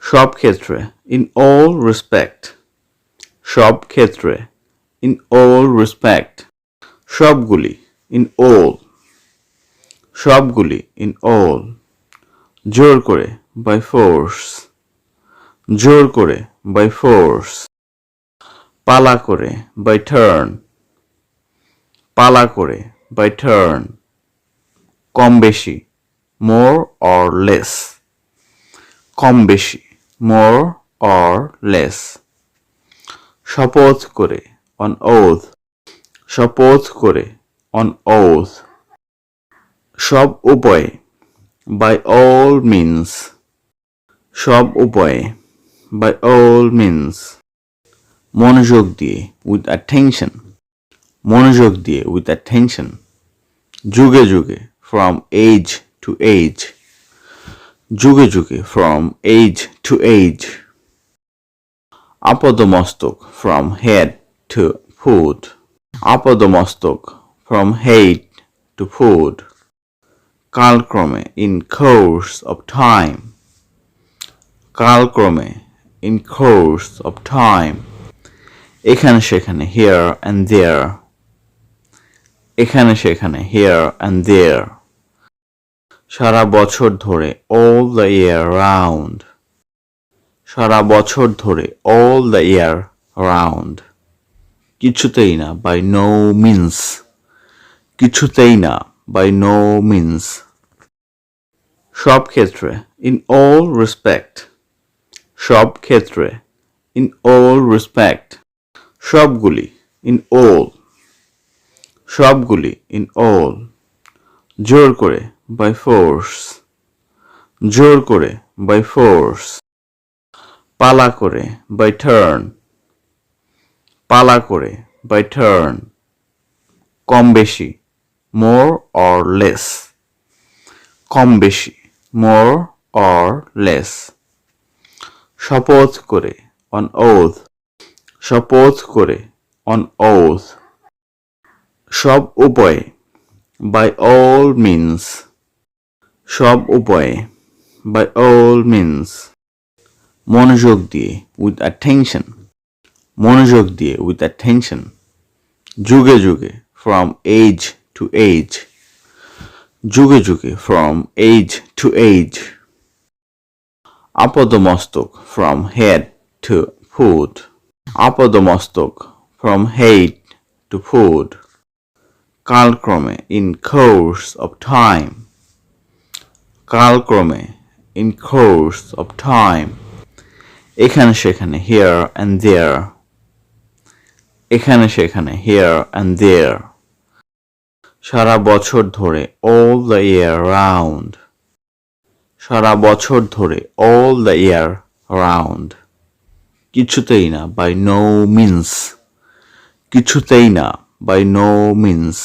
সব ক্ষেত্রে in all respect, সব ক্ষেত্রে in all respect, সবগুলি in all, সবগুলি in all, জোর করে by force, জোর করে by force, পালা করে by turn, পালা করে by turn, কম বেশি more or less, কম বেশি more or less, শপথ করে on oath, শপথ করে on oath, সব উপায়ে by all means, সব উপায়ে by all means, মনোযোগ দিয়ে with attention, মনোযোগ দিয়ে with attention, যুগে যুগে from age to age, যুগে যুগে from age to age, আপাদমস্তক from head to foot, আপাদমস্তক from head to foot, কালক্রমে in course of time, কালক্রমে in course of time, এখানে সেখানে here and there, এখানে সেখানে here and there, সারা বছর ধরে all the year round, সারা বছর ধরে all the year round, কিছুতেই না by no means, কিছুতেই না by no means, সব ক্ষেত্রে in all respect, সব ক্ষেত্রে in all respect, সবগুলি in all, সবগুলি in all, জোর করে by force, জোর করে by force, পালা করে by turn, পালা করে by turn, কম বেশি more or less, কম বেশি more or less, শপথ করে on oath, শপথ করে on oath, সব উপায়ে by all means, সব উপায়ে by all means, মনোযোগ দিয়ে with attention, মনোযোগ দিয়ে with attention, যুগে যুগে from age to age, যুগে যুগে from age to age, আপাদমস্তক from head to foot, আপাদমস্তক from head to foot, কালক্রমে in course of time, কালক্রমে in course of time, এখানে সেখানে here and there, এখানে সেখানে here and there, সারা বছর ধরে all the year round, সারা বছর ধরে all the year round, কিছুতেই না by no means, কিছুতেই না by no means,